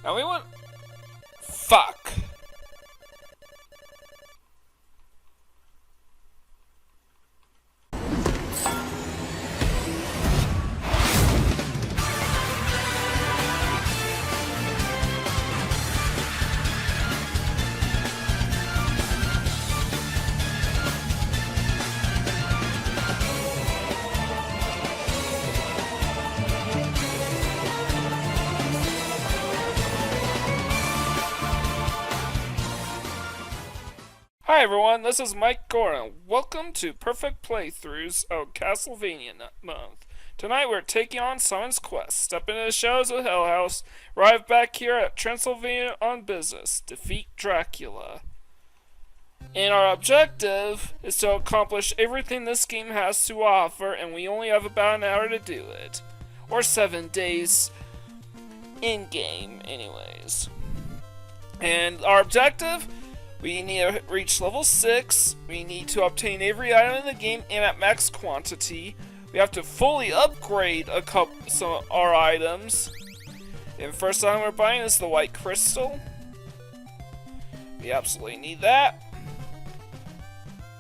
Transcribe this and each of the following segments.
And we want... Fuck. Hi everyone, this is Mike Gordon. Welcome to Perfect Playthroughs of Castlevania Month. Tonight we're taking on Simon's Quest. Step into the shadows of Hell House, arrive back here at Transylvania on business, defeat Dracula. And our objective is to accomplish everything this game has to offer, and we only have about an hour to do it. Or 7 days in-game, anyways. And our objective... we need to reach level 6, we need to obtain every item in the game and at max quantity. We have to fully upgrade some of our items. And first item we're buying is the white crystal. We absolutely need that.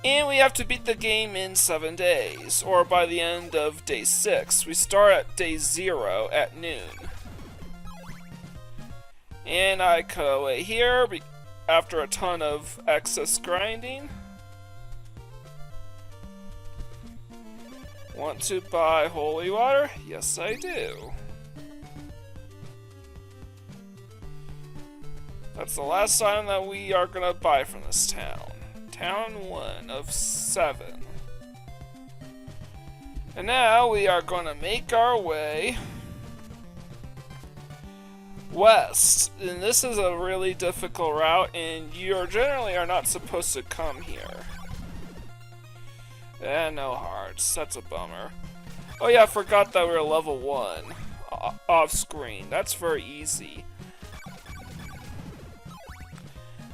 And we have to beat the game in 7 days, or by the end of day 6. We start at day 0 at noon. And I cut away here. After a ton of excess grinding. Want to buy holy water? Yes, I do. That's the last item that we are gonna buy from this town. Town 1 of 7. And now we are gonna make our way west, and this is a really difficult route, and you generally are not supposed to come here. No hearts, that's a bummer. Oh yeah, I forgot that we were level 1 off screen. That's very easy.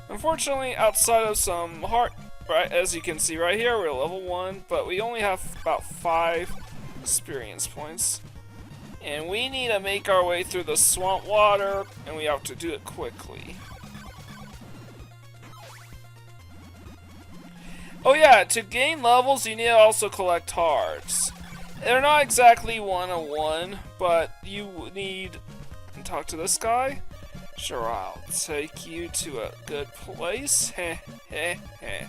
Unfortunately, outside of some heart, right, as you can see right here, we're level 1, but we only have about 5 experience points. And we need to make our way through the swamp water, and we have to do it quickly. Oh yeah, to gain levels, you need to also collect hearts. They're not exactly one-on-one, but you need... talk to this guy? Sure, I'll take you to a good place. Heh heh heh.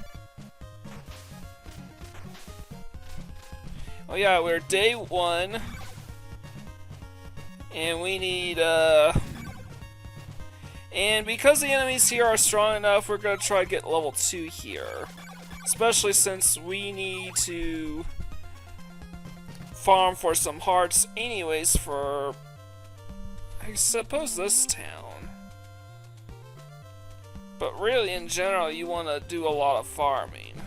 Oh yeah, we're day 1. And we need, and because the enemies here are strong enough, we're gonna try to get level 2 here. Especially since we need to farm for some hearts anyways for, I suppose, this town. But really, in general, you want to do a lot of farming.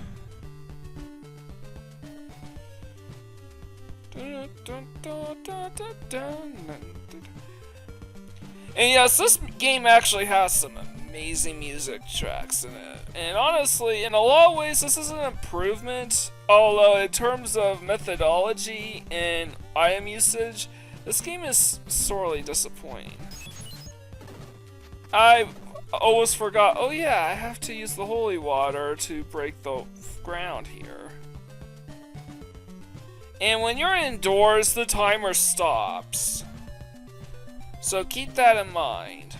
And yes, this game actually has some amazing music tracks in it. And honestly, in a lot of ways, this is an improvement. Although, in terms of methodology and item usage, this game is sorely disappointing. I almost forgot, oh yeah, I have to use the holy water to break the ground here. And when you're indoors, the timer stops. So keep that in mind.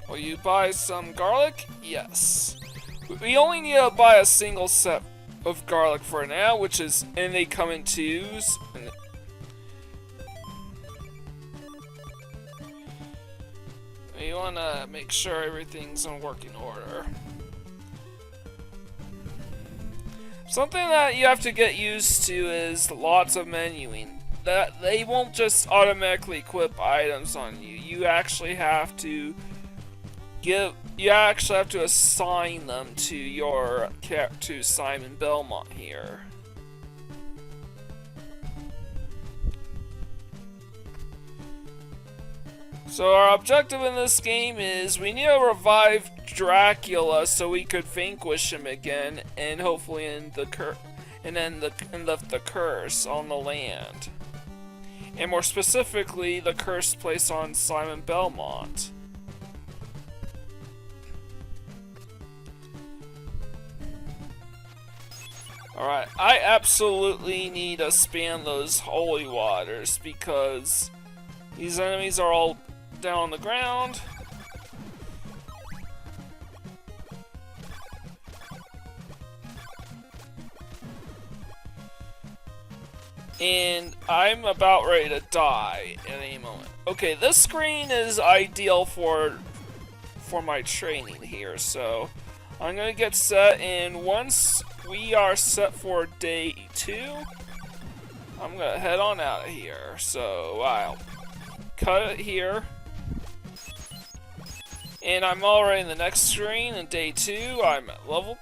Will you buy some garlic? Yes. We only need to buy a single set of garlic for now, which is, and they come in 2s. You want to make sure everything's in working order. Something that you have to get used to is lots of menuing. That they won't just automatically equip items on you. You actually have to assign them to Simon Belmont here. So our objective in this game is we need to revive Dracula so we could vanquish him again, and hopefully end the curse on the land. And more specifically, the curse placed on Simon Belmont. Alright, I absolutely need to spam those holy waters because these enemies are all down on the ground. And I'm about ready to die at any moment. Okay, this screen is ideal for my training here, so I'm gonna get set, and once we are set for day 2, I'm gonna head on out of here. So I'll cut it here. And I'm already in the next screen in day 2. I'm at level,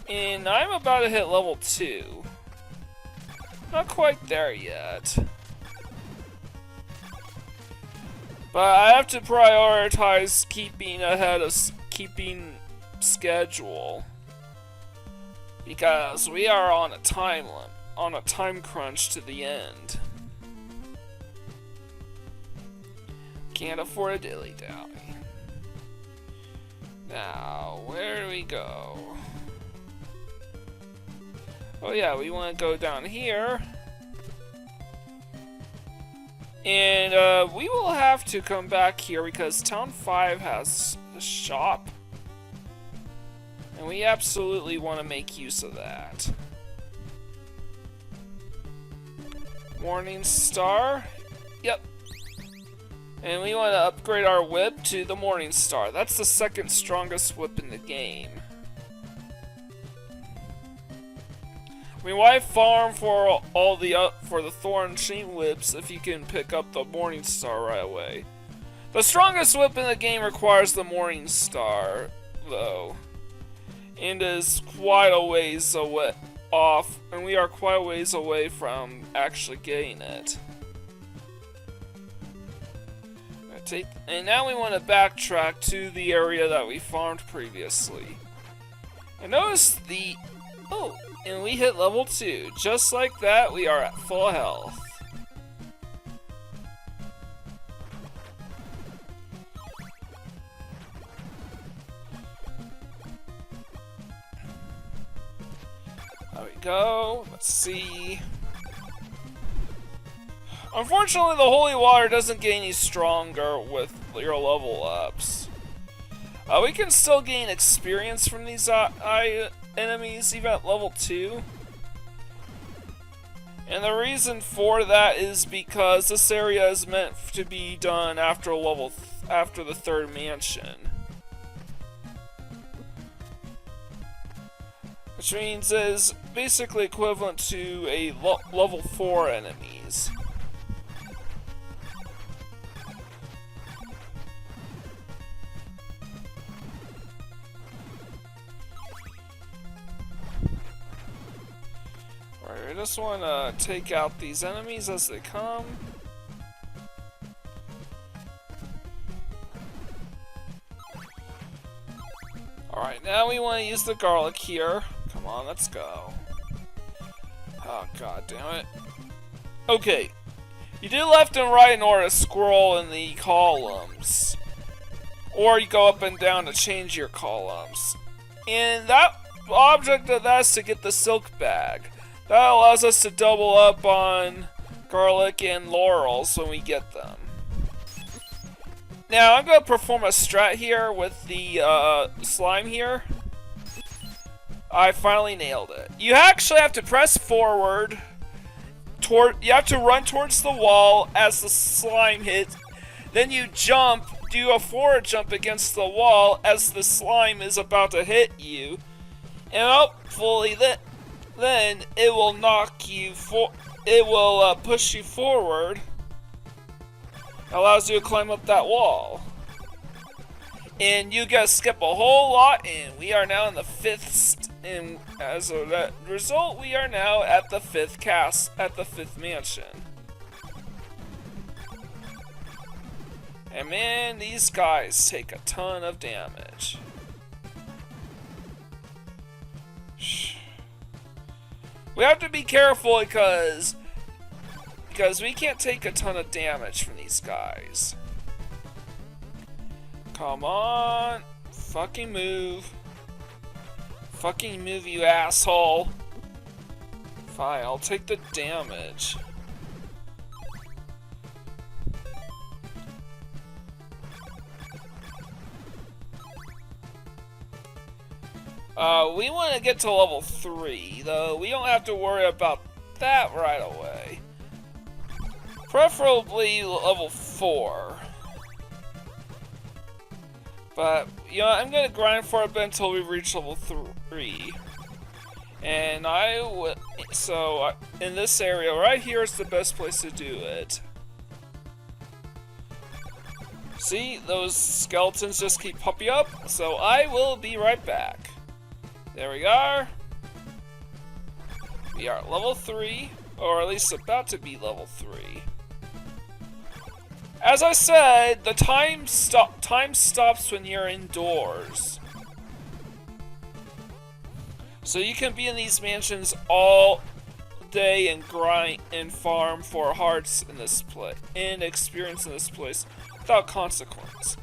and I'm about to hit level 2. Not quite there yet. But I have to prioritize keeping ahead of keeping schedule. Because we are on a time limit, on a time crunch to the end. Can't afford a dilly-dally. Now, where do we go? Oh yeah, we want to go down here. And we will have to come back here because Town 5 has a shop. And we absolutely want to make use of that. Morning Star. Yep. And we want to upgrade our whip to the Morning Star. That's the second strongest whip in the game. I mean, why farm for all the for the Thorn Chain whips if you can pick up the Morning Star right away? The strongest whip in the game requires the Morning Star, though, and is quite a ways away off, and we are quite a ways away from actually getting it. And now we want to backtrack to the area that we farmed previously. And notice the... Oh, and we hit level 2. Just like that, we are at full health. There we go. Let's see. Unfortunately, the holy water doesn't get any stronger with your level ups. We can still gain experience from these enemies even at level 2. And the reason for that is because this area is meant to be done after after the 3rd mansion. Which means it is basically equivalent to a level 4 enemies. I just want to take out these enemies as they come. Alright, now we want to use the garlic here. Come on, let's go. Oh, god damn it. Okay. You do left and right in order to scroll in the columns. Or you go up and down to change your columns. And that object of that is to get the silk bag. That allows us to double up on garlic and laurels when we get them. Now, I'm going to perform a strat here with the slime here. I finally nailed it. You actually have to press forward. You have to run towards the wall as the slime hits. Then you jump, do a forward jump against the wall as the slime is about to hit you. And hopefully then it will knock you it will push you forward. Allows you to climb up that wall. And you gotta skip a whole lot, and we are now in the 5th and as a result we are now at the 5th mansion. And man, these guys take a ton of damage. We have to be careful because we can't take a ton of damage from these guys. Come on. Fucking move. Fucking move, you asshole. Fine, I'll take the damage. We want to get to level 3, though we don't have to worry about that right away. Preferably level 4. But, you know, I'm gonna grind for a bit until we reach level 3. And in this area right here is the best place to do it. See, those skeletons just keep popping up, so I will be right back. There we are. We are at level 3, or at least about to be level 3. As I said, the time stops when you're indoors. So you can be in these mansions all day and grind and farm for hearts in this place, and experience in this place without consequence.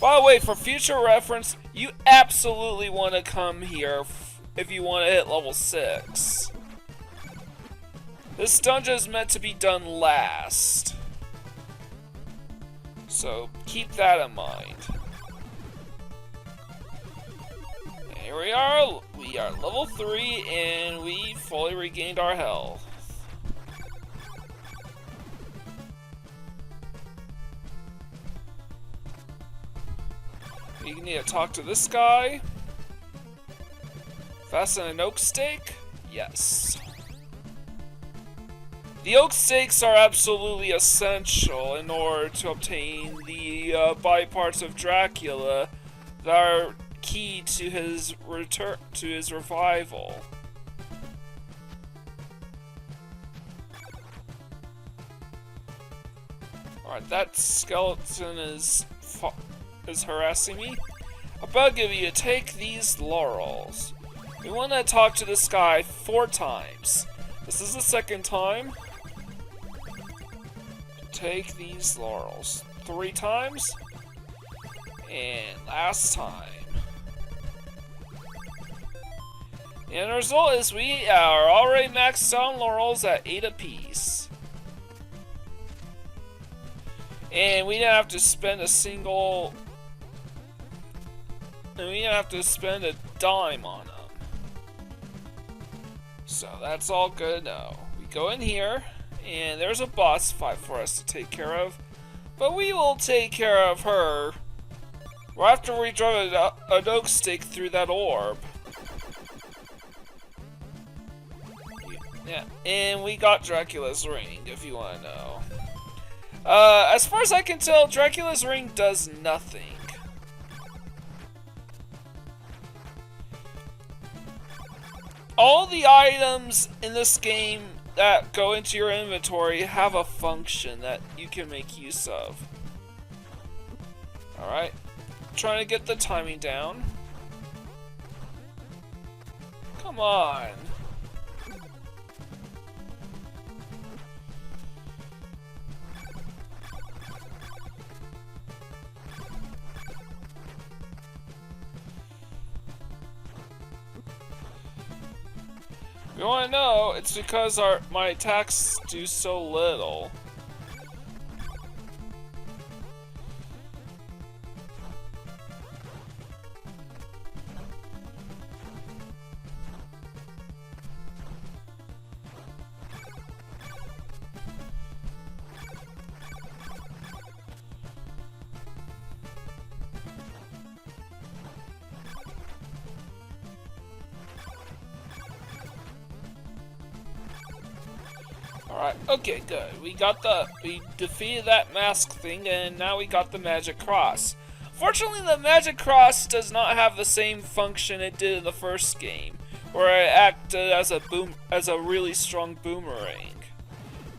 By the way, for future reference, you absolutely want to come here if you want to hit level 6. This dungeon is meant to be done last. So keep that in mind. Here we are level 3 and we fully regained our health. We need to talk to this guy. Fasten an oak stake? Yes. The oak stakes are absolutely essential in order to obtain the body parts of Dracula that are key to his revival. Alright, that skeleton is harassing me. I'll beg of you to take these laurels. We want to talk to this guy 4 times. This is the 2nd time. Take these laurels 3 times, and last time. And the result is we are already maxed out on laurels at 8 apiece. And we didn't have to spend a dime on them. So that's all good to know. We go in here. And there's a boss fight for us to take care of. But we will take care of her right after we drive an oak stake through that orb. Yeah, and we got Dracula's ring, if you want to know. As far as I can tell, Dracula's ring does nothing. All the items in this game that go into your inventory have a function that you can make use of. Alright, trying to get the timing down. Come on. You wanna know, it's because my attacks do so little. Alright, okay, good. We defeated that mask thing, and now we got the magic cross. Fortunately, the magic cross does not have the same function it did in the first game, where it acted as a really strong boomerang.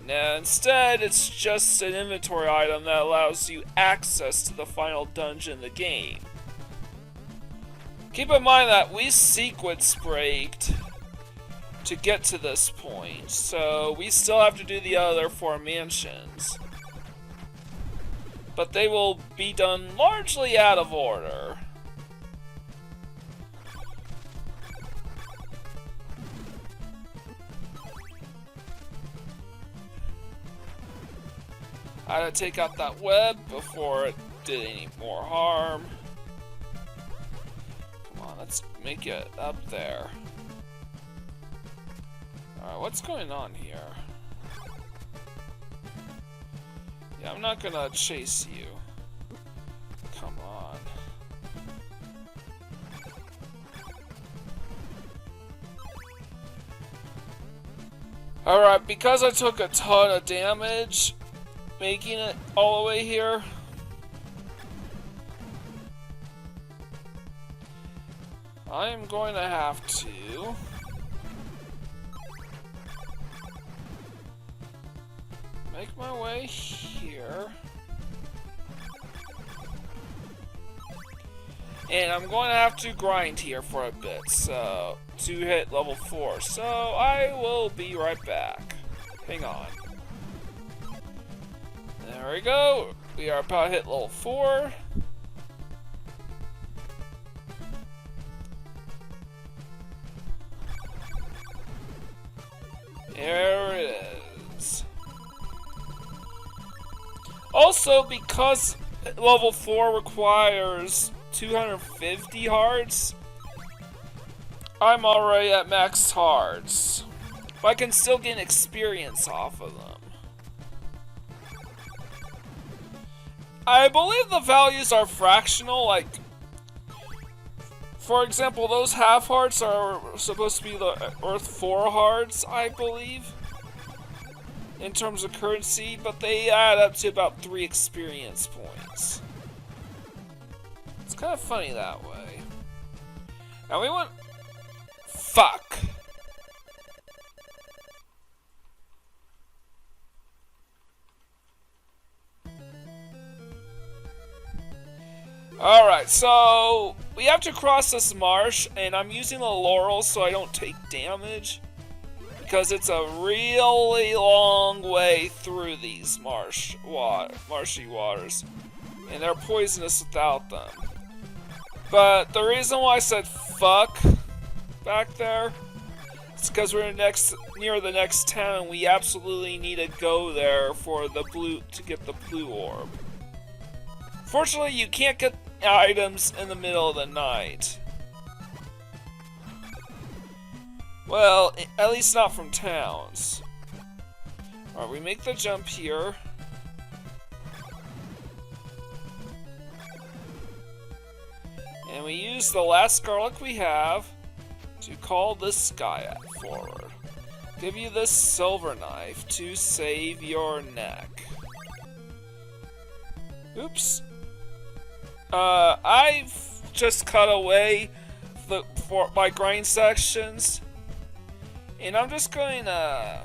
Now, instead, it's just an inventory item that allows you access to the final dungeon in the game. Keep in mind that we sequence braked to get to this point, so we still have to do the other 4 mansions. But they will be done largely out of order. I had to take out that web before it did any more harm. Come on, let's make it up there. Alright, what's going on here? Yeah, I'm not gonna chase you. Come on. Alright, because I took a ton of damage making it all the way here, I am going to have to make my way here. And I'm going to have to grind here for a bit, so to hit level 4. So I will be right back. Hang on. There we go. We are about to hit level 4. There it is. Also, because level 4 requires 250 hearts, I'm already at max hearts, but I can still get experience off of them. I believe the values are fractional, like, for example, those half hearts are supposed to be worth 4 hearts, I believe, in terms of currency, but they add up to about 3 experience points. It's kind of funny that way. And we went... Fuck! Alright, so we have to cross this marsh, and I'm using the laurels so I don't take damage, because it's a really long way through these marshy waters, and they're poisonous without them. But the reason why I said fuck back there is because we're near the next town, and we absolutely need to go there for the to get the blue orb. Fortunately, you can't get items in the middle of the night. Well, at least not from towns. Alright, we make the jump here. And we use the last garlic we have to call this guy forward. Give you this silver knife to save your neck. Oops. I've just cut away my grind sections, and I'm just going to...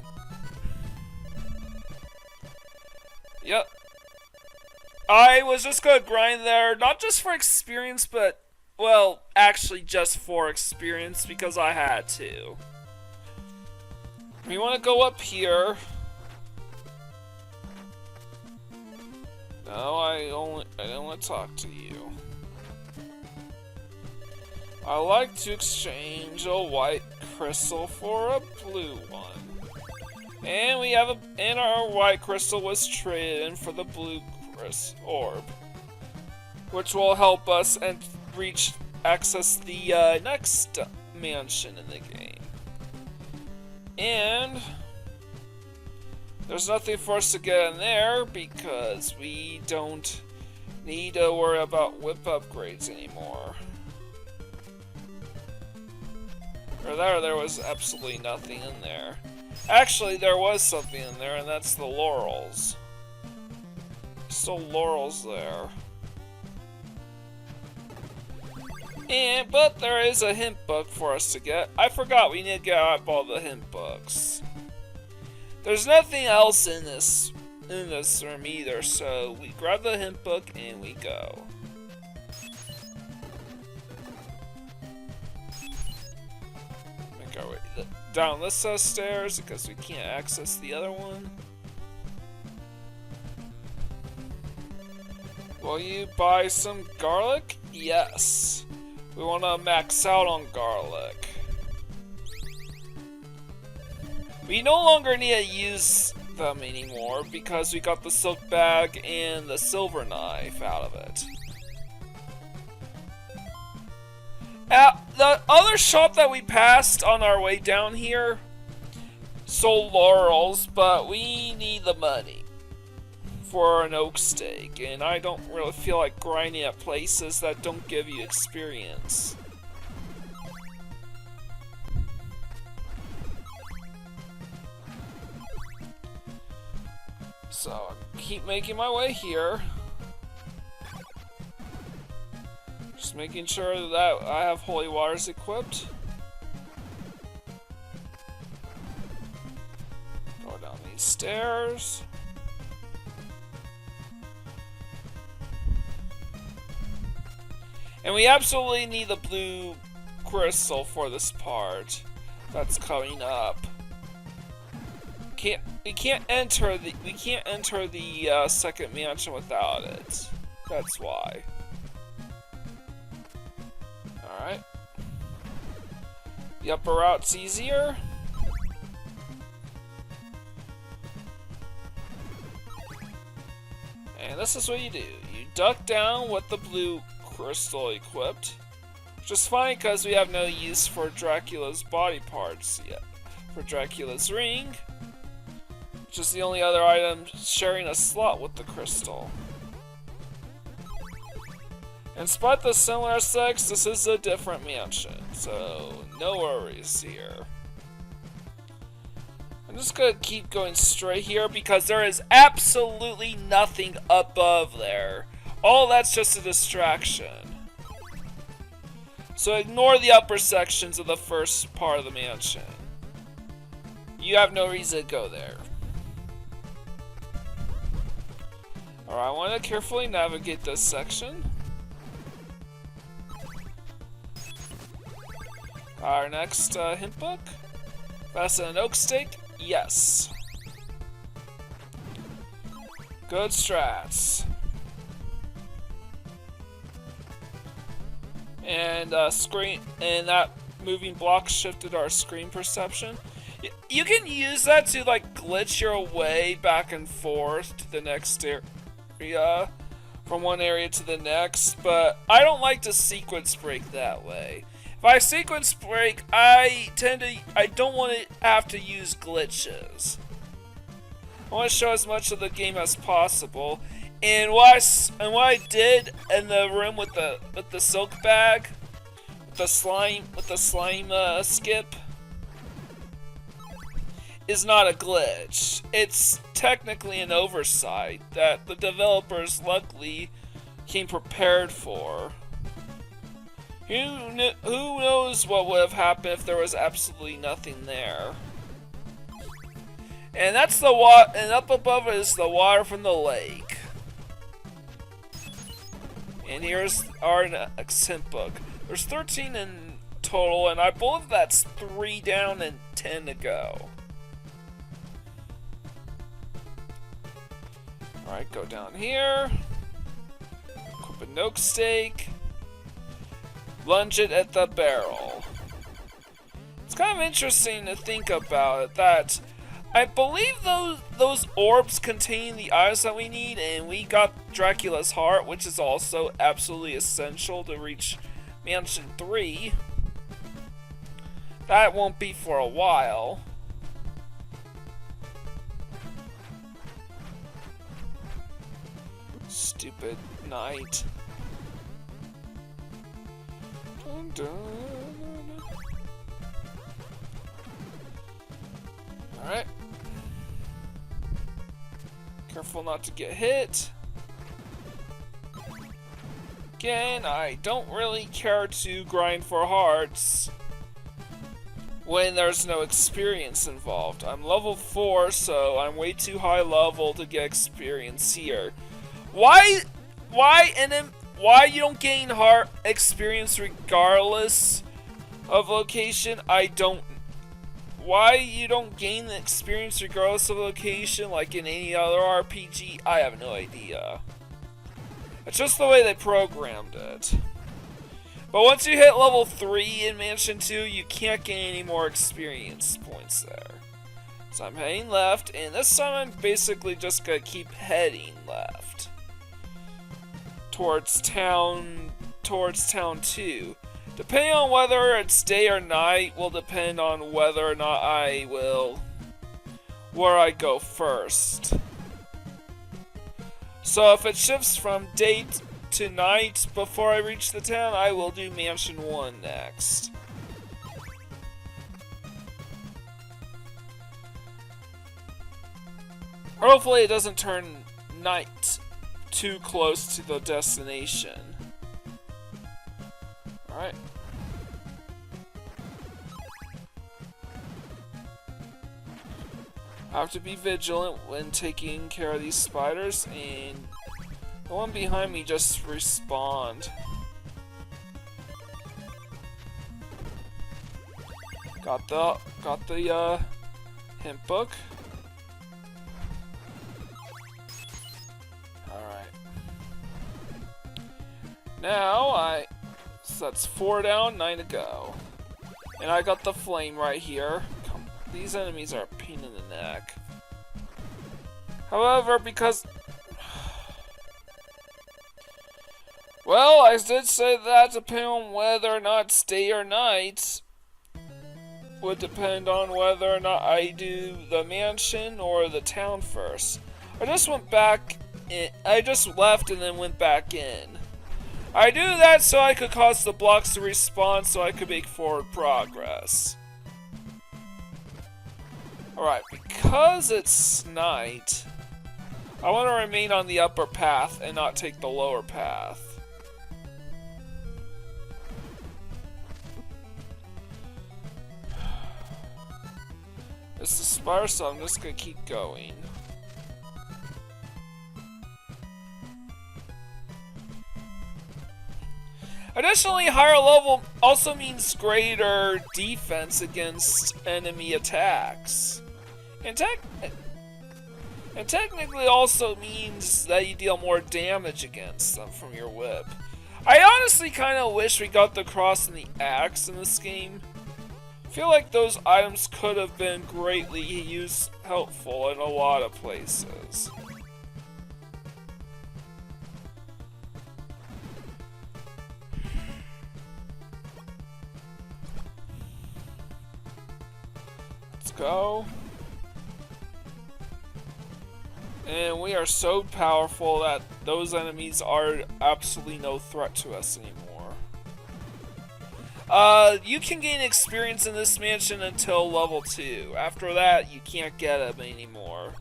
Yep. I was just going to grind there, not just for experience, but, well, actually just for experience, because I had to. We want to go up here. No, I don't want to talk to you. I like to exchange a white crystal for a blue one. And we have and our white crystal was traded in for the blue orb, which will help us and access the next mansion in the game. And there's nothing for us to get in there because we don't need to worry about whip upgrades anymore. Or there was absolutely nothing in there. Actually, there was something in there, and that's the laurels. Still laurels there. But there is a hint book for us to get. I forgot we need to get out all the hint books. There's nothing else in this room either, so we grab the hint book and we go. Make our way down this set of stairs because we can't access the other one. Will you buy some garlic? Yes. We want to max out on garlic. We no longer need to use them anymore because we got the silk bag and the silver knife out of it. The other shop that we passed on our way down here sold laurels, but we need the money for an oak stake, and I don't really feel like grinding at places that don't give you experience. So I keep making my way here. Just making sure that I have holy waters equipped. Go down these stairs. And we absolutely need the blue crystal for this part that's coming up. We can't enter the second mansion without it. That's why. Alright. The upper route's easier. And this is what you do. You duck down with the blue crystal equipped. Which is fine because we have no use for Dracula's body parts yet. For Dracula's ring, which is the only other item sharing a slot with the crystal. In spite of the similar sex, this is a different mansion, so no worries here. I'm just gonna keep going straight here because there is absolutely nothing above there. All that's just a distraction. So ignore the upper sections of the first part of the mansion. You have no reason to go there. Alright, I want to carefully navigate this section. Our next hint book. Fasten an oak stake? Yes. Good strats. And screen and that moving block shifted our screen perception. You can use that to like glitch your way back and forth to the next area, from one area to the next, but I don't like to sequence break that way. If I sequence break, I don't want to have to use glitches. I want to show as much of the game as possible. And what I did in the room with the silk bag, with the slime skip, is not a glitch. It's technically an oversight that the developers luckily came prepared for. Who knows what would have happened if there was absolutely nothing there. And that's the water, and up above it is the water from the lake. And here's our next hint book. There's 13 in total, and I believe that's 3 down and 10 to go. Alright, go down here. Equip an oak stake. Lunge it at the barrel. It's kind of interesting to think about it, that I believe those orbs contain the items that we need, and we got Dracula's heart, which is also absolutely essential to reach Mansion 3. That won't be for a while. Stupid knight. Dun, dun, dun. Alright. Careful not to get hit. Again, I don't really care to grind for hearts when there's no experience involved. I'm level 4, so I'm way too high level to get experience here. Why you don't gain heart experience regardless of location? Why you don't gain the experience regardless of location like in any other RPG? I have no idea. It's just the way they programmed it. But once you hit level 3 in Mansion 2, you can't gain any more experience points there. So I'm heading left, and this time I'm basically just gonna keep heading left. Towards town 2. Depending on whether it's day or night will depend on whether or not where I go first. So if it shifts from day to night before I reach the town, I will do Mansion 1 next. Hopefully it doesn't turn night too close to the destination. Alright. I have to be vigilant when taking care of these spiders, and the one behind me just respawned. Got the hint book. Alright. Now so that's 4 down, 9 to go. And I got the flame right here. These enemies are a pain in the neck. However, because... Well, I did say that depending on whether or not it's day or night would depend on whether or not I do the mansion or the town first. I just went back in, I just left and then went back in. I do that so I could cause the blocks to respawn so I could make forward progress. Alright, because it's night, I want to remain on the upper path and not take the lower path. It's the spider, so I'm just gonna keep going. Additionally, higher level also means greater defense against enemy attacks. And technically also means that you deal more damage against them from your whip. I honestly kind of wish we got the cross and the axe in this game. I feel like those items could have been greatly helpful in a lot of places. Let's go. And we are so powerful that those enemies are absolutely no threat to us anymore. You can gain experience in this mansion until level 2. After that, you can't get them anymore.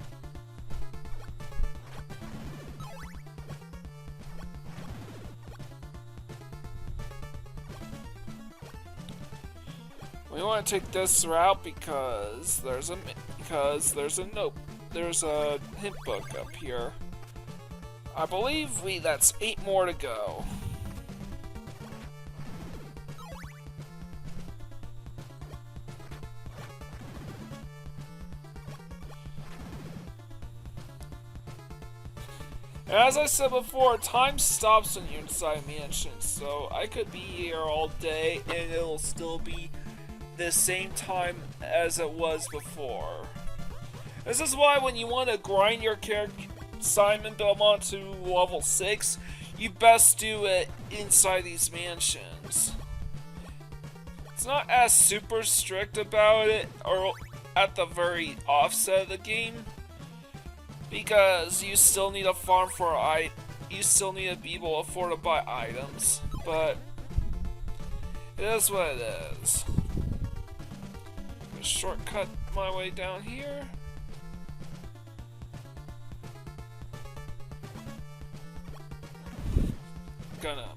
We want to take this route because there's a hint book up here. I believe that's 8 more to go. And as I said before, time stops when you're inside mansion, so I could be here all day and it'll still be the same time as it was before. This is why when you want to grind your character Simon Belmont to level 6, you best do it inside these mansions. It's not as super strict about it, or at the very offset of the game, because you still need a farm for you still need to be able to afford to buy items, but it is what it is. I'm gonna shortcut my way down here. Gonna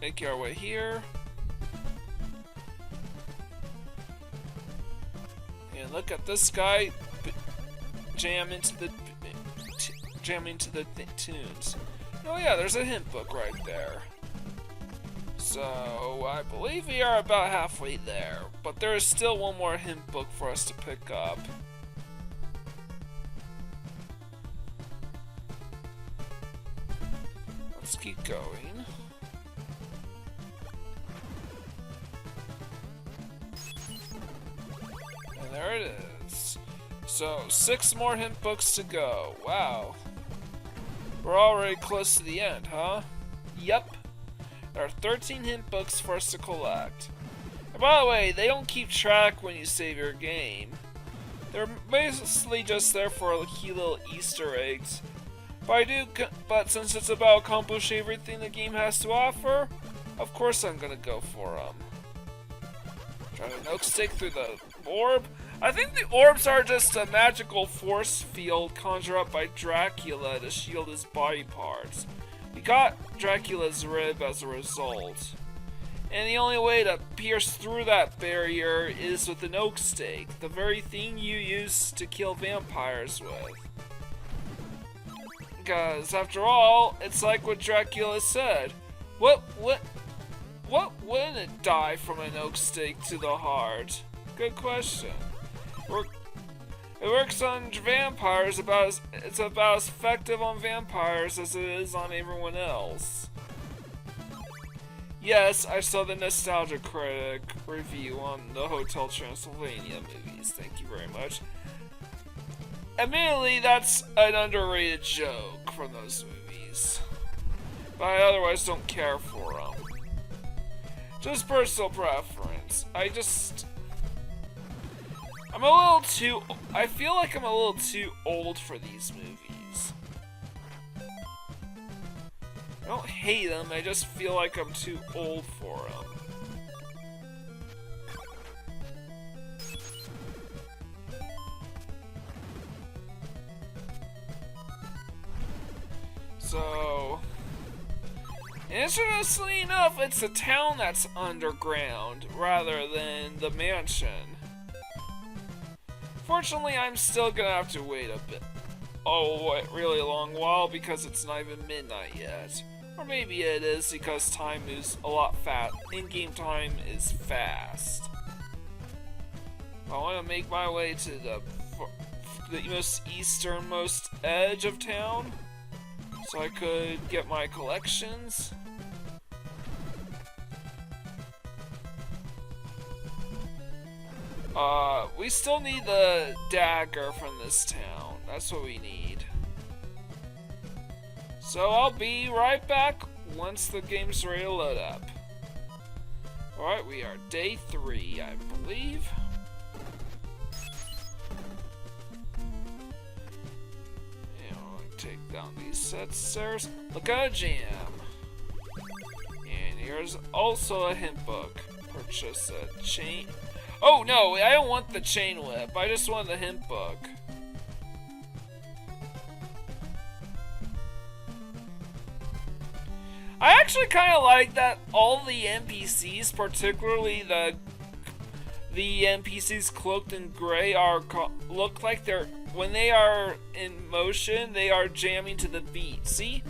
make our way here. And look at this guy jam into the tunes. Oh yeah, there's a hint book right there. So I believe we are about halfway there, but there is still one more hint book for us to pick up. Let's keep going. And there it is. So, 6 more hint books to go. Wow. We're already close to the end, huh? Yep. There are 13 hint books for us to collect. And by the way, they don't keep track when you save your game. They're basically just there for cute little Easter eggs. But since it's about accomplishing everything the game has to offer, of course I'm gonna go for them. Try to oak stick through the orb. I think the orbs are just a magical force field conjured up by Dracula to shield his body parts. We got Dracula's rib as a result. And the only way to pierce through that barrier is with an oak stake, the very thing you use to kill vampires with. Because, after all, it's like what Dracula said. What wouldn't it die from an oak stake to the heart? Good question. It works on vampires it's about as effective on vampires as it is on everyone else. Yes, I saw the Nostalgia Critic review on the Hotel Transylvania movies. Thank you very much. Admittedly, that's an underrated joke from those movies. But I otherwise don't care for them. Just personal preference. I feel like I'm a little too old for these movies. I don't hate them, I just feel like I'm too old for them. So, interestingly enough, it's the town that's underground rather than the mansion. Fortunately, I'm still gonna have to wait a bit. Oh, a really long while because it's not even midnight yet. Or maybe it is because time moves a lot fast. In-game time is fast. I want to make my way to the most easternmost edge of town so I could get my collections. We still need the dagger from this town. That's what we need. So I'll be right back once the game's ready to load up. Alright, we are day 3, I believe. And I'm gonna take down these set stairs. Look at a jam. And here's also a hint book. Purchase a chain. Oh no, I don't want the chain whip. I just want the hint book. I actually kind of like that all the NPCs, particularly the NPCs cloaked in gray, look like they're, when they are in motion, they are jamming to the beat. See?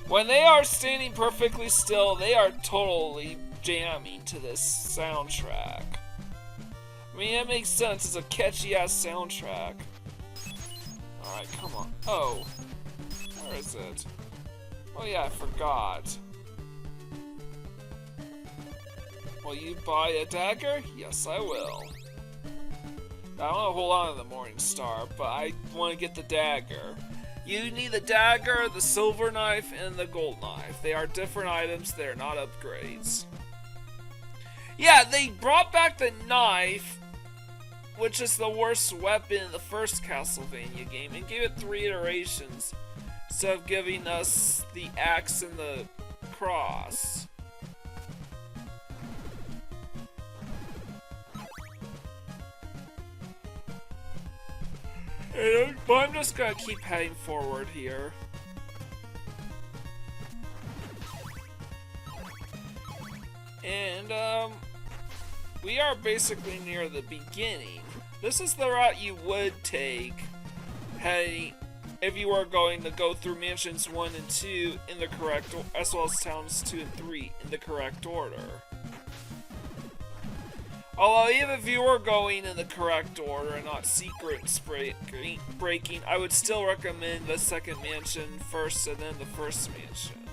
When they are standing perfectly still, they are totally jamming to this soundtrack. I mean, it makes sense. It's a catchy ass soundtrack. Alright, come on. Oh. Where is it? Oh yeah, I forgot. Will you buy a dagger? Yes, I will. I want to hold on to the Morning Star, but I want to get the dagger. You need the dagger, the silver knife, and the gold knife. They are different items, they are not upgrades. Yeah, they brought back the knife, which is the worst weapon in the first Castlevania game, and gave it 3 iterations, instead of giving us the axe and the cross. But I'm just gonna keep heading forward here. And, we are basically near the beginning. This is the route you would take heading if you were going to go through mansions 1 and 2 in the correct, as well as towns 2 and 3 in the correct order. Although even if you were going in the correct order and not secret breaking, I would still recommend the second mansion first and then the first mansion.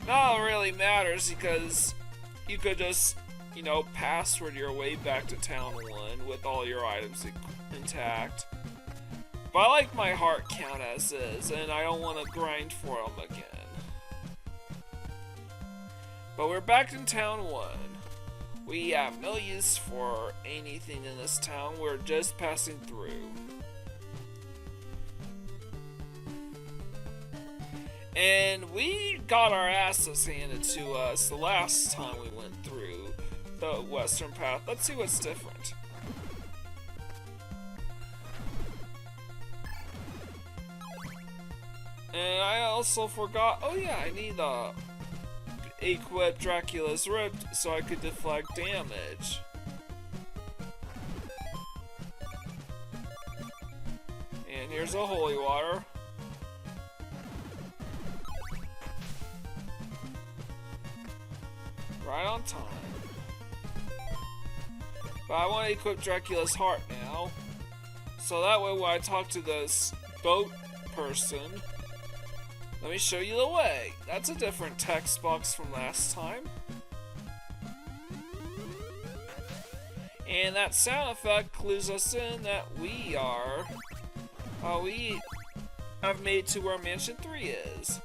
Not really matters because you could just you know, password your way back to Town 1 with all your items intact. But I like my heart count as is, and I don't want to grind for them again. But we're back in Town 1. We have no use for anything in this town, we're just passing through. And we got our asses handed to us the last time we went through the western path. Let's see what's different. And I also forgot, oh yeah, I need equip Dracula's Rib so I could deflect damage. And here's a holy water. Right on time. But I want to equip Dracula's heart now. So that way when I talk to this boat person, let me show you the way. That's a different text box from last time. And that sound effect clues us in that we have made it to where Mansion 3 is.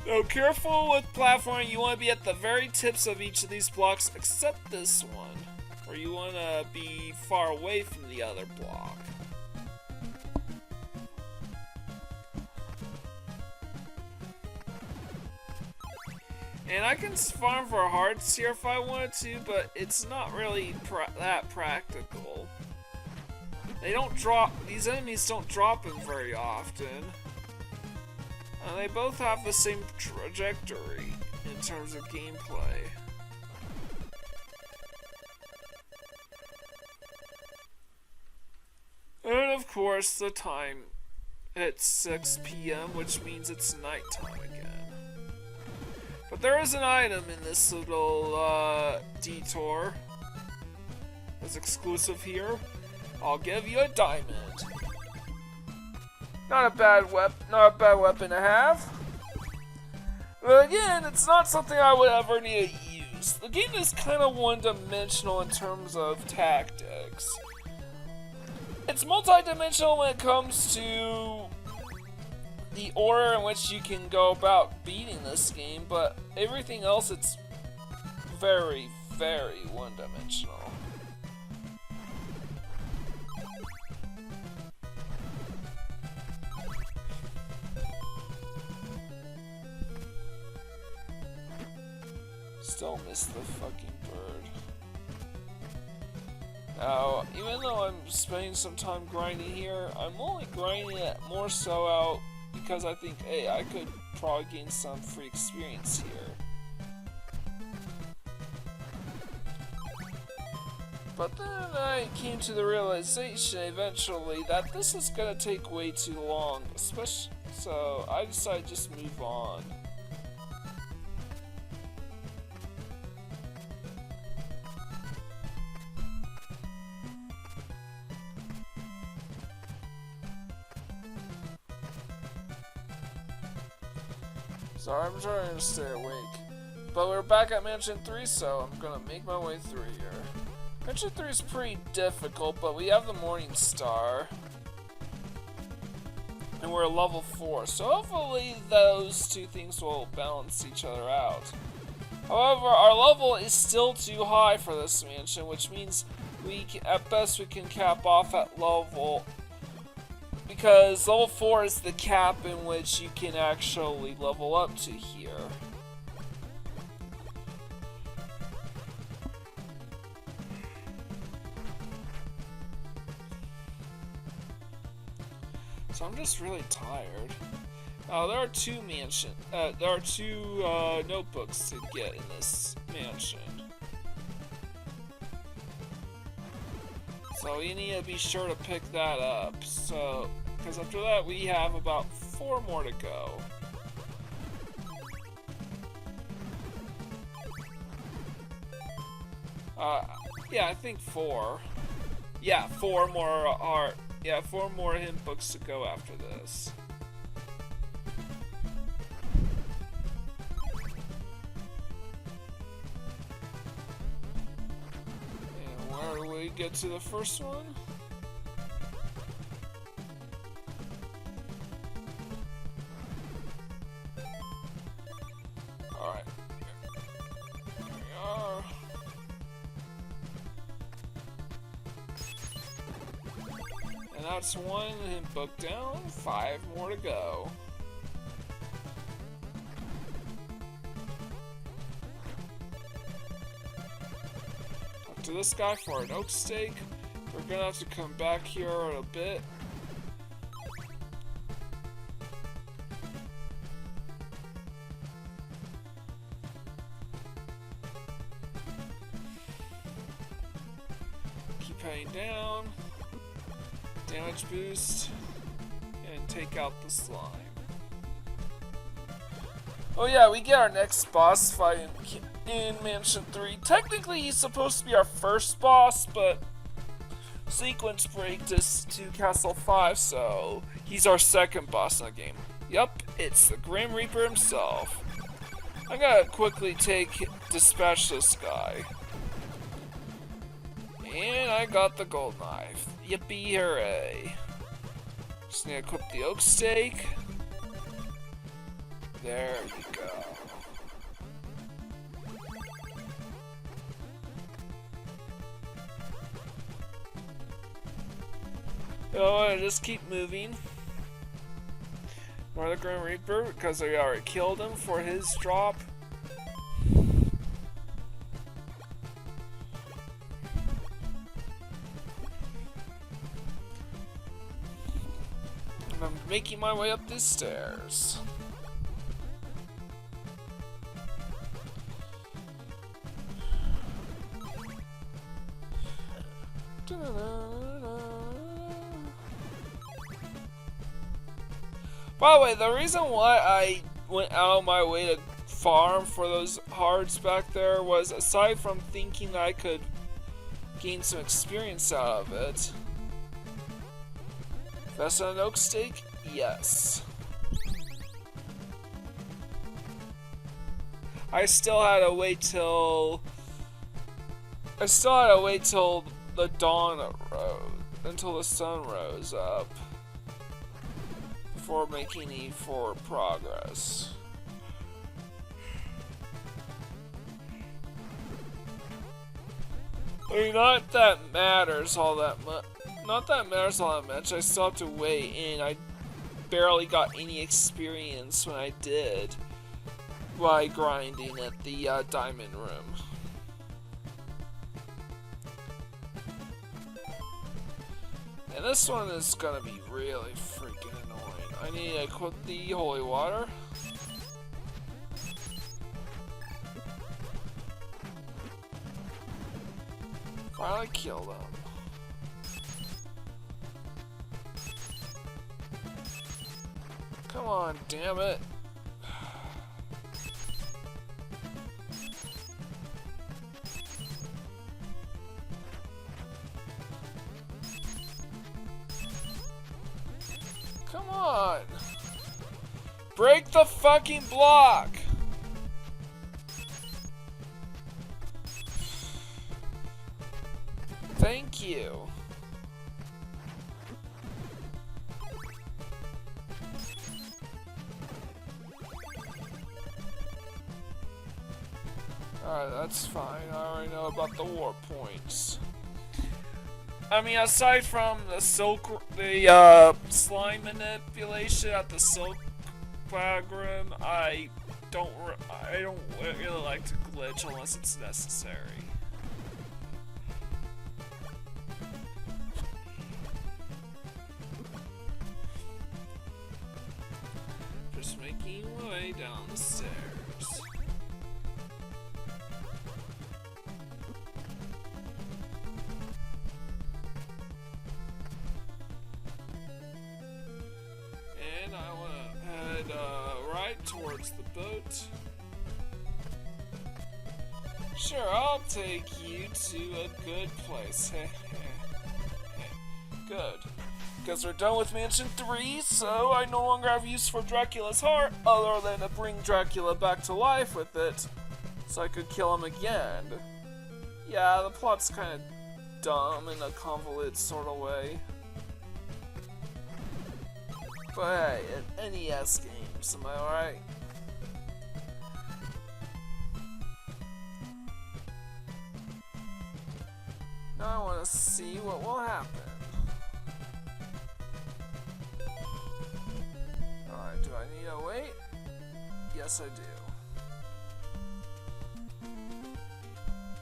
Now, careful with platforming, you want to be at the very tips of each of these blocks except this one, where you want to be far away from the other block. And I can farm for hearts here if I wanted to, but it's not really that practical. They don't drop, these enemies don't drop them very often. And they both have the same trajectory in terms of gameplay. And of course, the time hits 6 p.m., which means it's nighttime again. But there is an item in this little detour that's exclusive here. I'll give you a diamond. Not a bad weapon to have. But again, it's not something I would ever need to use. The game is kind of one-dimensional in terms of tactics. It's multi-dimensional when it comes to the order in which you can go about beating this game, but everything else, it's very, very one-dimensional. Still miss the fucking bird. Now, even though I'm spending some time grinding here, I'm only grinding it more so out because I think, hey, I could probably gain some free experience here. But then I came to the realization eventually that this is gonna take way too long, especially, so I decided to just move on. Sorry, I'm trying to stay awake. But we're back at Mansion 3, so I'm gonna make my way through here. Mansion 3 is pretty difficult, but we have the Morning Star. And we're level 4, so hopefully those two things will balance each other out. However, our level is still too high for this mansion, which means at best we can cap off at level, because level 4 is the cap in which you can actually level up to here. So I'm just really tired. There are two notebooks to get in this mansion. So you need to be sure to pick that up. So, because after that we have about 4 more to go. Yeah, I think 4. Yeah, 4 more hint books to go after this. get to the first one. Alright. Here we are. And that's one book down, 5 more to go. To this guy for an oak steak. We're gonna have to come back here in a bit. Keep heading down. Damage boost. And take out the slime. Oh yeah, we get our next boss fight in Mansion 3. Technically, he's supposed to be our first boss, but sequence breaked us to Castle 5, so he's our second boss in the game. Yup, it's the Grim Reaper himself. I gotta quickly dispatch this guy. And I got the gold knife. Yippee hooray. Just need to equip the oak steak. There we go. Oh, I just keep moving. More the Grim Reaper, because I already killed him for his drop. And I'm making my way up these stairs. By the way, the reason why I went out of my way to farm for those hearts back there was, aside from thinking I could gain some experience out of it. Invest in an oak steak? Yes. I still had to wait till the dawn arose, until the sun rose up, before making any forward progress. I mean, not that matters all that much. I still have to wait, and I barely got any experience when I did by grinding at the diamond room. And this one is gonna be really freaking annoying. I need to equip the holy water. Finally killed him. Come on, damn it. Come on! Break the fucking block! Thank you. Alright, that's fine. I already know about the war points. I mean, aside from the slime manipulation at the silk room, I don't really like to glitch unless it's necessary. Just making my way down the stairs. And I want to head right towards the boat. Sure, I'll take you to a good place. Good. Because we're done with Mansion 3, so I no longer have use for Dracula's heart, other than to bring Dracula back to life with it, so I could kill him again. Yeah, the plot's kind of dumb in a convoluted sort of way. But hey, NES games, am I right? Now I want to see what will happen. Alright, do I need to wait? Yes, I do.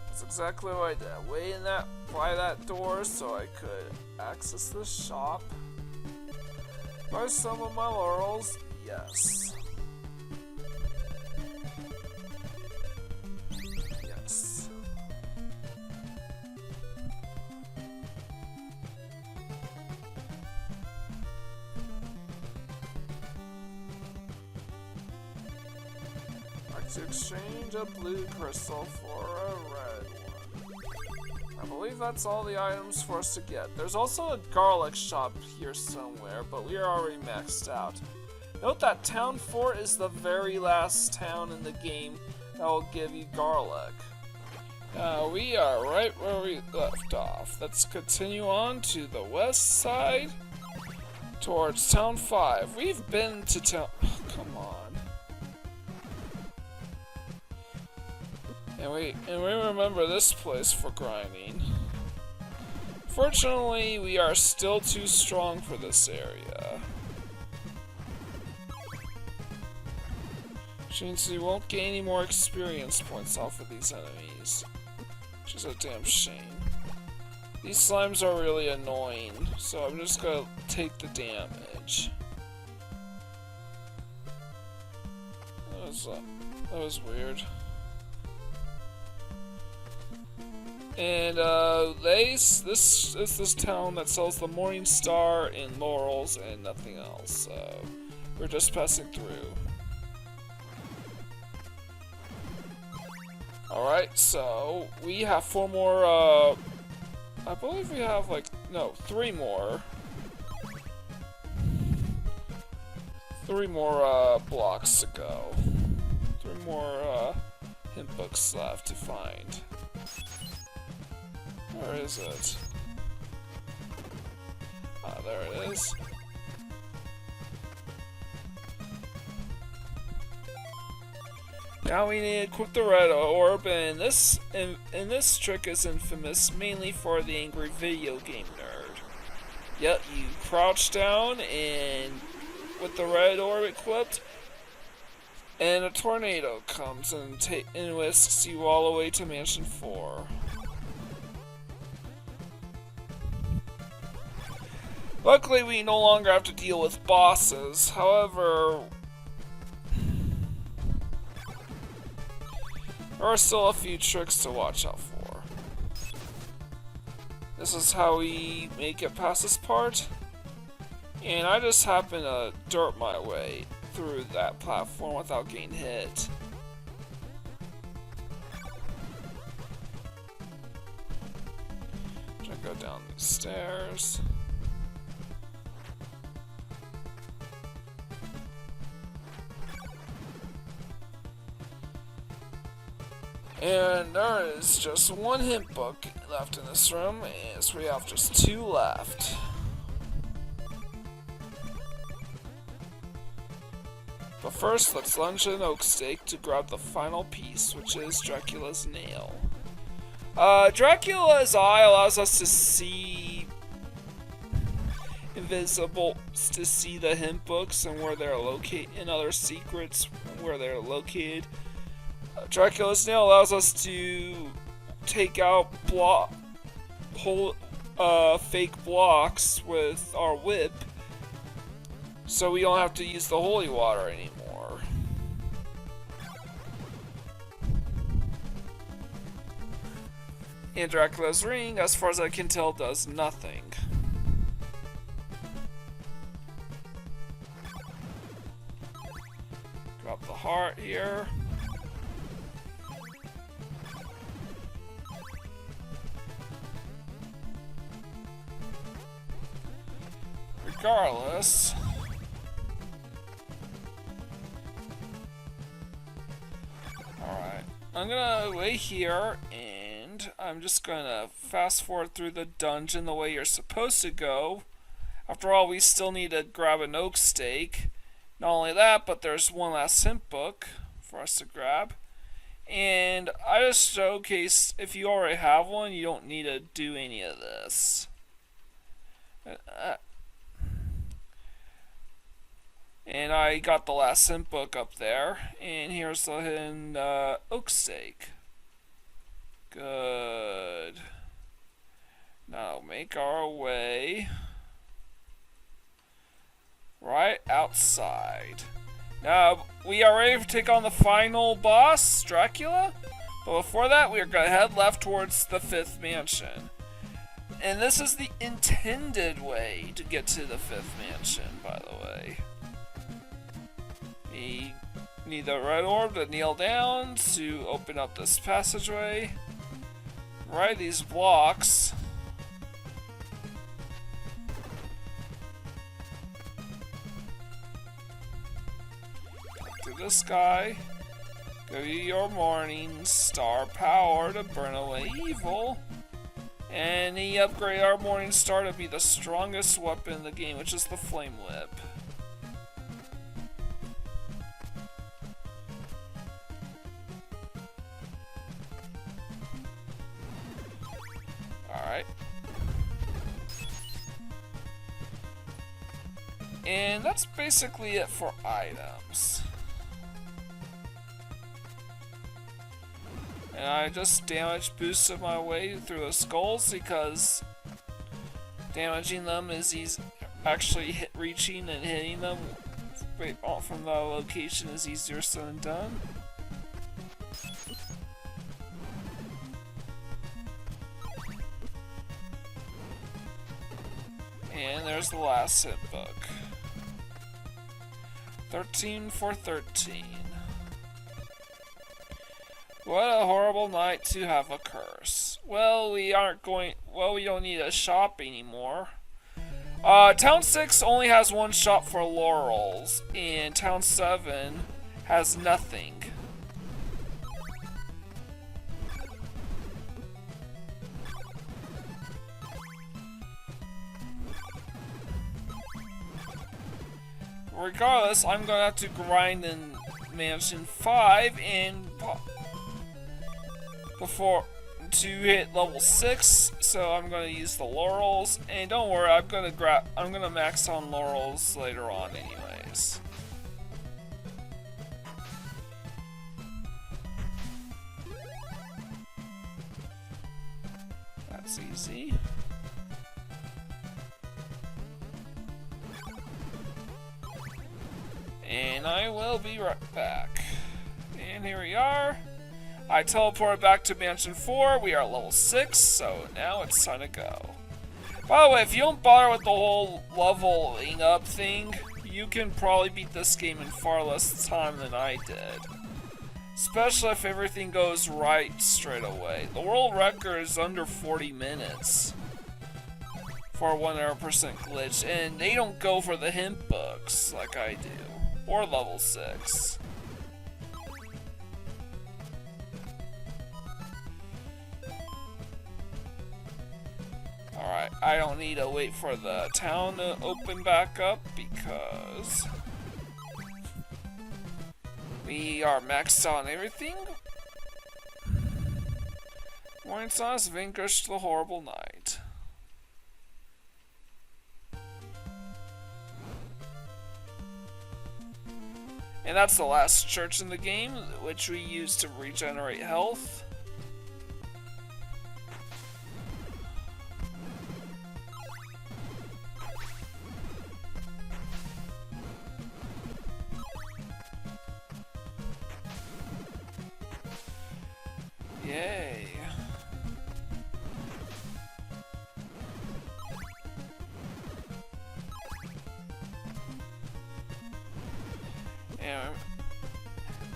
That's exactly what I did. I waited by that door so I could access the shop. Buy some of my laurels? Yes. Yes. To exchange a blue crystal for a red one. I believe that's all the items for us to get. There's also a garlic shop here somewhere, but we are already maxed out. Note that Town 4 is the very last town in the game that will give you garlic. We are right where we left off. Let's continue on to the west side towards Town 5. We've been to Town... Come on. And we remember this place for grinding. Fortunately, we are still too strong for this area. Which means we won't gain any more experience points off of these enemies. Which is a damn shame. These slimes are really annoying, so I'm just gonna take the damage. That was weird. And this is this town that sells the Morning Star and laurels and nothing else. So we're just passing through. Alright, so we have 4 more, I believe we have like, no, 3 more. 3 more, blocks to go. 3 more, hint books left to find. Where is it? Ah, there it is. Now we need to equip the Red Orb, and this trick is infamous mainly for the angry video game nerd. Yep, you crouch down and with the Red Orb equipped, and a tornado comes and whisks you all the way to Mansion 4. Luckily, we no longer have to deal with bosses. However, there are still a few tricks to watch out for. This is how we make it past this part. And I just happen to dirt my way through that platform without getting hit. Try to go down these stairs. And there is just 1 hint book left in this room, as we have just 2 left. But first, let's lunge an oak stake to grab the final piece, which is Dracula's nail. Dracula's eye allows us to see to see the hint books and where they're located, and other secrets where they're located. Dracula's nail allows us to take out fake blocks with our whip, so we don't have to use the holy water anymore. And Dracula's ring, as far as I can tell, does nothing. Drop the heart here. Regardless, alright, I'm gonna wait here and I'm just gonna fast forward through the dungeon the way you're supposed to go. After all, we still need to grab an oak stake. Not only that, but there's one last hint book for us to grab. And I just showcased, if you already have one, you don't need to do any of this. And I got the last hint book up there. And here's the hidden oak stake. Good. Now make our way right outside. Now we are ready to take on the final boss, Dracula. But before that, we are going to head left towards the 5th mansion. And this is the intended way to get to the 5th mansion, by the way. We need the Red Orb to kneel down to open up this passageway. Right, these blocks. To this guy. Give you your morning star power to burn away evil. And he upgraded our morning star to be the strongest weapon in the game, which is the flame whip. Alright. And that's basically it for items. And I just damage boosted my way through the skulls because damaging them is easy. Actually reaching and hitting them from the location is easier said than done. And there's the last hit book. 13 for 13. What a horrible night to have a curse. Well, we don't need a shop anymore. Town 6 only has one shop for laurels, and Town 7 has nothing. Regardless, I'm gonna have to grind in Mansion 5 and before to hit level 6, so I'm gonna use the laurels. And don't worry, I'm gonna max on laurels later on, anyways. That's easy. And I will be right back. And here we are. I teleported back to Mansion 4. We are at level 6, so now it's time to go. By the way, if you don't bother with the whole leveling up thing, you can probably beat this game in far less time than I did. Especially if everything goes right straight away. The world record is under 40 minutes for 100% glitch, and they don't go for the hint books like I do. Or level 6. Alright, I don't need to wait for the town to open back up because we are maxed on everything. Morning sun has vanquished the horrible night. And that's the last church in the game, which we use to regenerate health. Yay.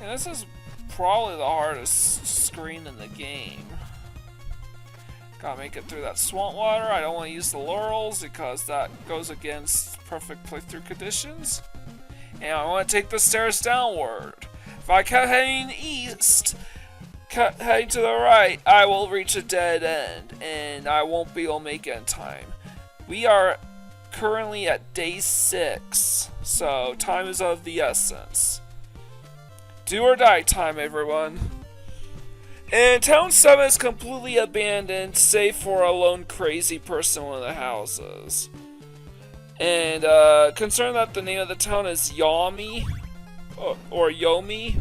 And this is probably the hardest screen in the game. Gotta make it through that swamp water. I don't want to use the laurels because that goes against perfect playthrough conditions. And I want to take the stairs downward. If I kept heading east, heading to the right, I will reach a dead end, and I won't be able to make it in time. We are currently at day 6, so time is of the essence. Do or die time, everyone. And Town 7 is completely abandoned, save for a lone crazy person in one of the houses. And concerned that the name of the town is Yami, or Yomi,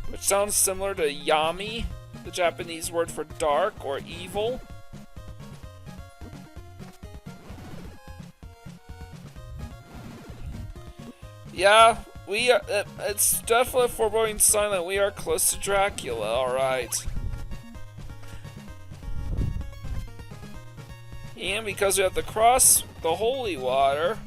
which sounds similar to Yami, the Japanese word for dark or evil. Yeah, it's definitely a foreboding sign that we are close to Dracula, alright. And because we have to cross the holy water,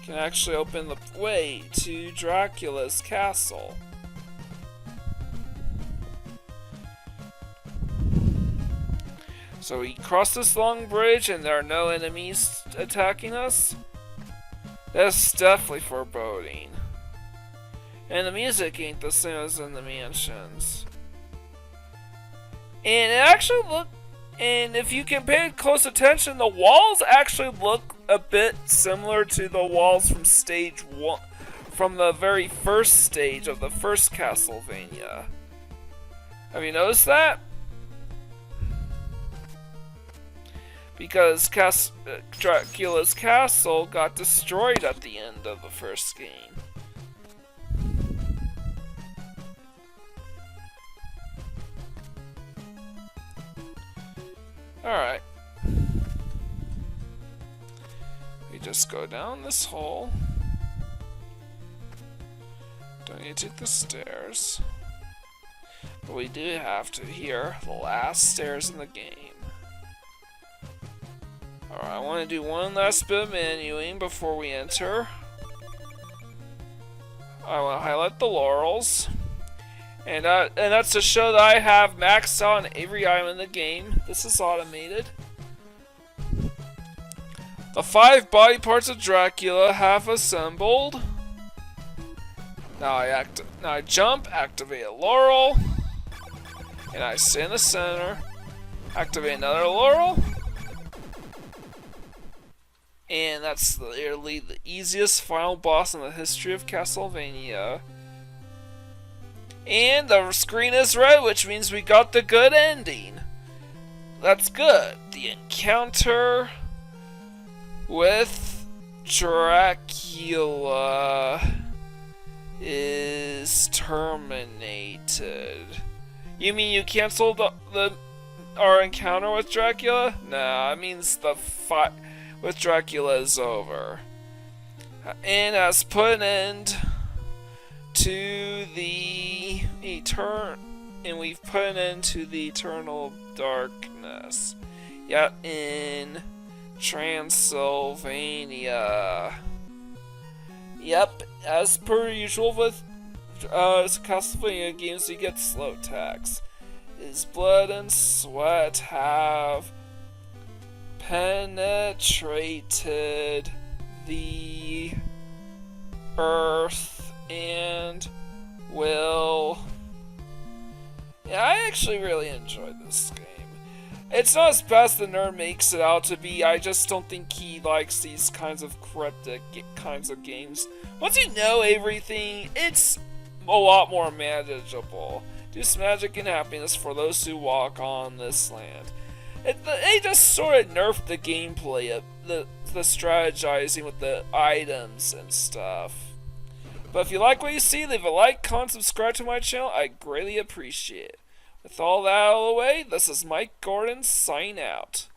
can actually open the way to Dracula's castle. So we cross this long bridge and there are no enemies attacking us. That's definitely foreboding. And the music ain't the same as in the mansions. And it actually and if you can pay close attention, the walls actually look a bit similar to the walls from stage 1, from the very first stage of the first Castlevania. Have you noticed that? Because Dracula's castle got destroyed at the end of the first game. Alright. We just go down this hole. Don't need to take the stairs. But we do have to hear the last stairs in the game. Alright, I want to do one last bit of menuing before we enter. I want to highlight the laurels. And that's to show that I have maxed out on every item in the game. This is automated. The 5 body parts of Dracula have assembled. Now I jump, activate a laurel, and I stay in the center. Activate another laurel. And that's literally the easiest final boss in the history of Castlevania. And the screen is red, which means we got the good ending. That's good. The encounter with Dracula is terminated. You mean you canceled our encounter with Dracula? Nah, it means the fight with Dracula is over. And has put an end to the we've put an end to the eternal darkness. Yet in Transylvania. Yep, as per usual with Castlevania games, you get slow attacks. His blood and sweat have penetrated the earth and will... Yeah, I actually really enjoyed this game. It's not as bad as the nerd makes it out to be. I just don't think he likes these kinds of cryptic kinds of games. Once you know everything, it's a lot more manageable. Just magic and happiness for those who walk on this land. They just sort of nerfed the gameplay, the strategizing with the items and stuff. But if you like what you see, leave a like, comment, subscribe to my channel. I greatly appreciate it. With all that out of the way, this is Mike Gordon, sign out.